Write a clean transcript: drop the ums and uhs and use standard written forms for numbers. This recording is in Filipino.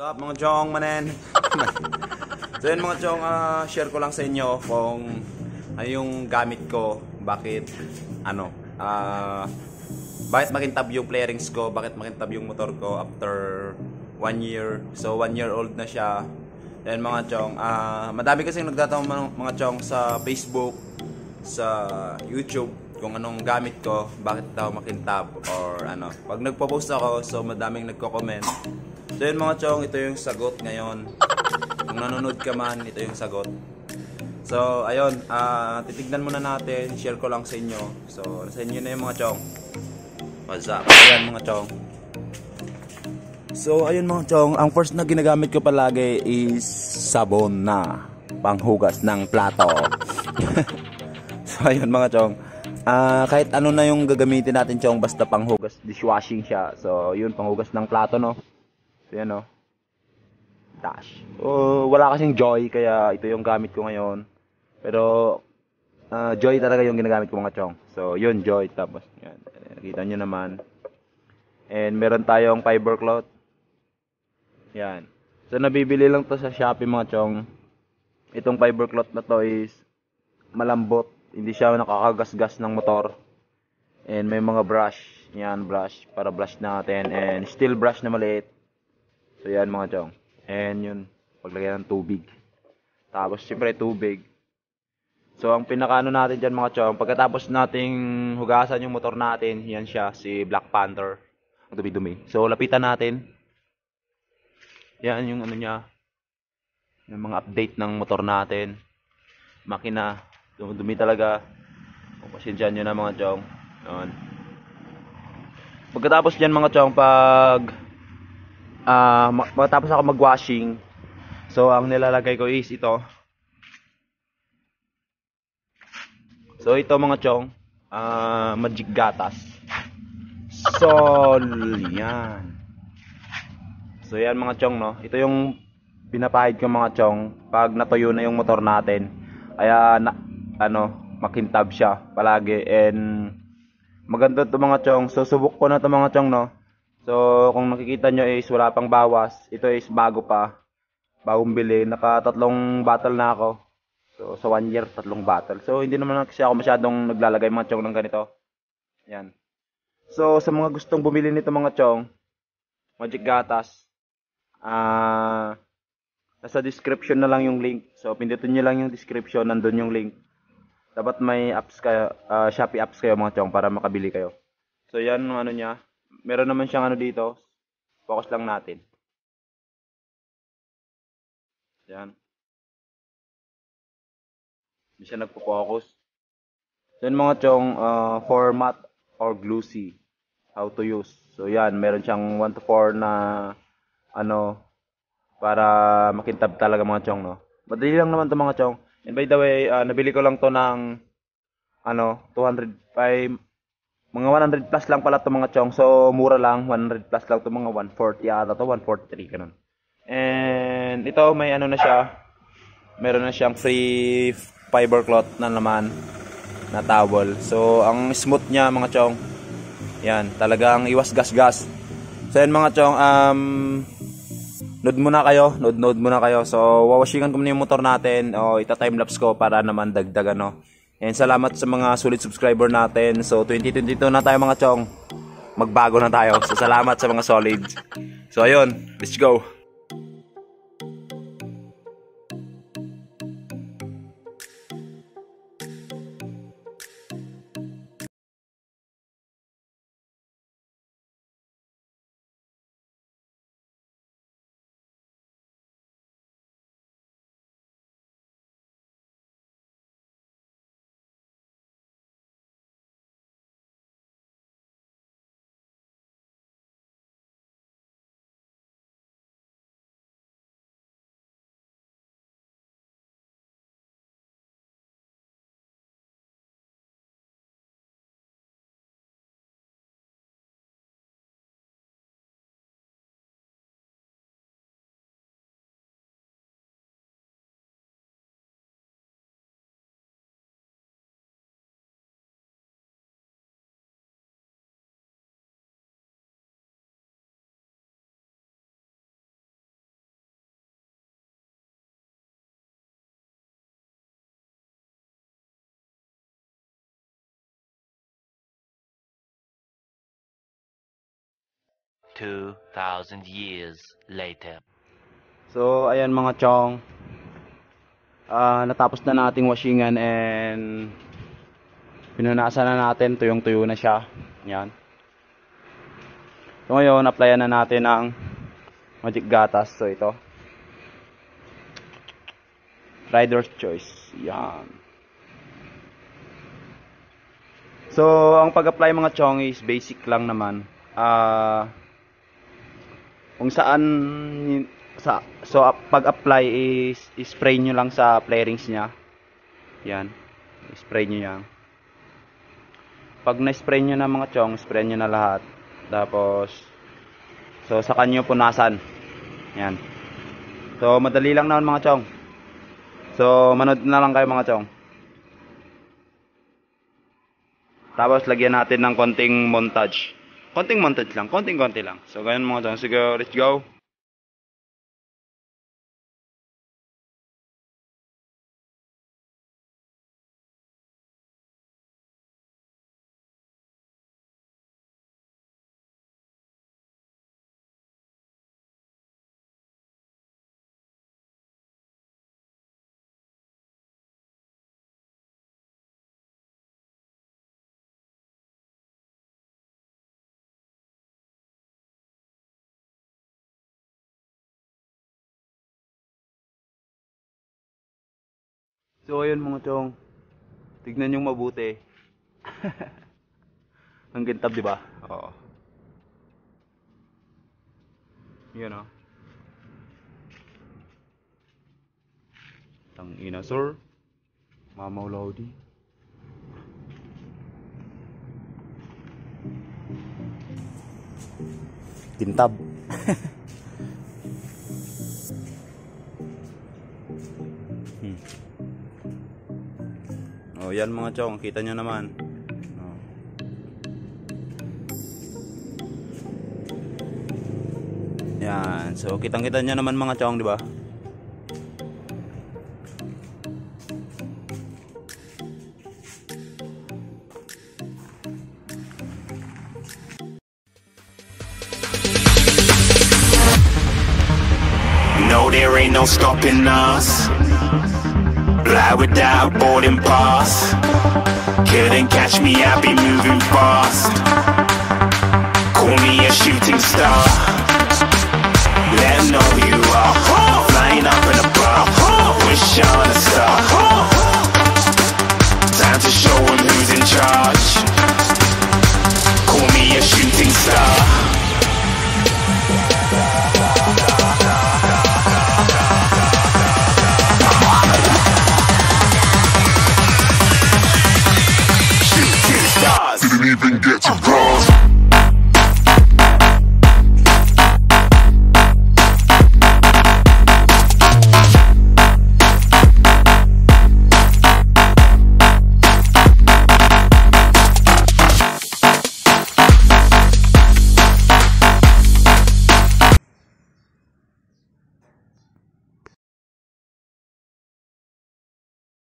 What's up mga chong manen? So yun mga chong, share ko lang sa inyo kung ano yung gamit ko, bakit bakit makintab yung flarings ko, bakit makintab yung motor ko after 1 year. So 1 year old na siya. Then mga chong, madami kasing nagtatanong mga chong sa Facebook, sa YouTube kung anong gamit ko, bakit daw makintab or ano. Pag nagpo-post ako, so madaming nagko-comment. So yun mga chong, ito yung sagot ngayon. Kung nanonood ka man, ito yung sagot. So ayun, titignan muna natin, share ko lang sa inyo. So sa inyo na yung mga chong. What's up? Ayan mga chong. So ayun mga chong, ang first na ginagamit ko palagi is sabon na panghugas ng plato. So ayun mga chong, kahit ano na yung gagamitin natin chong, basta panghugas, dishwashing siya. So yun, panghugas ng plato no. So yan no, dash. Wala kasing Joy, kaya ito yung gamit ko ngayon. Pero Joy talaga yung ginagamit ko mga chong. So yun, Joy. Tapos yan, nakita nyo naman. And meron tayong fiber cloth. Yan. So nabibili lang to sa Shopee mga chong. Itong fiber cloth na to is malambot, hindi siya nakakagasgas ng motor. And may mga brush. Yan, brush para brush natin. And steel brush na maliit. So yan mga chong. And yun, paglagay ng tubig. Tapos siyempre tubig. So ang pinakaano natin dyan mga chong, pagkatapos nating hugasan yung motor natin, yan siya, si Black Panther. Ang dumi-dumi. So lapitan natin. Yan yung ano niya, yung mga update ng motor natin. Makina, dumi talaga. Pasensyahan nyo na mga chong. Yan. Pagkatapos dyan mga chong, matapos ako mag-washing, so ang nilalagay ko is ito. So ito mga chong, magic gatas. So yan. So yan mga chong no. Ito yung pinapahid ko mga chong pag natuyo na yung motor natin. Kaya makintab siya palagi, and maganda to mga chong. So subok ko na to mga chong no. So kung nakikita nyo is wala pang bawas. Ito is bago pa. Bagong bili. Naka 3 bottle na ako. So sa 1 year 3 bottle. So hindi naman kasi ako masyadong naglalagay mga chong ng ganito. Yan. So sa mga gustong bumili nito mga chong, magic gatas, nasa description na lang yung link. So pindutin nyo lang yung description, nandun yung link. Dapat may apps kayo, Shopee apps kayo mga chong para makabili kayo. So yan yung ano niya. Meron naman siyang ano dito. Focus lang natin. Yan. Hindi siya nagpo-focus. So yan mga chong, format or gluey. How to use. So yan, meron siyang 1 to 4 na para makintab talaga mga chong no. Madali lang naman to mga chong. And by the way, nabili ko lang to ng 205, mga 100 plus lang pala to mga chong. So mura lang, 100 plus lang to, mga 140 ata to, 143 ganun. And ito may na siya. Meron na siyang free fiber cloth na naman na towel. So ang smooth niya mga chong. Yan, talagang iwas gas-gas. So yan mga chong, node muna kayo. So wawashingan ko muna yung motor natin. Ita-timelapse ko para naman dagdag ano. And salamat sa mga solid subscriber natin. So 2022 na tayo mga chong. Magbago na tayo. So salamat sa mga solid. So ayun, let's go. 2,000 years later. So, ayan mga chong. Natapos na nating washingan and pinunasan na natin. Tuyong-tuyo na siya. Yan. So, ngayon, applyan na natin ang Magic Gatas. So, ito. Rider's Choice. Yan. So, ang pag-apply mga chong is basic lang naman. Kung saan so pag-apply is spray nyo lang sa play rings nya. Yan. Spray nyo yan. Pag na-spray nyo na mga chong, spray nyo na lahat. Tapos so saka nyo punasan. Yan. So madali lang naman mga chong. So manood na lang kayo mga chong. Tapos lagyan natin ng konting montage. Konting montage lang, konting-konti lang. So ganyan mga chong. Sige, let's go. So ayun mga chong, tignan yung mabuti. Ang gintab, di ba? Oo. Yan o. Tang ina sir. Mamaw Lodi. Gintab. Oh, yan mga chong, kita nyo naman. Oh. Yan, so kitang-kita nyo naman mga chong, di ba? No, there ain't no stopping us. Fly without boarding pass. Couldn't catch me, I be moving fast. Call me a shooting star. Let 'em know who you are. Flying up in a bar. Wish on a star. Time to show 'em who's in charge. Call me a shooting star. Didn't even get to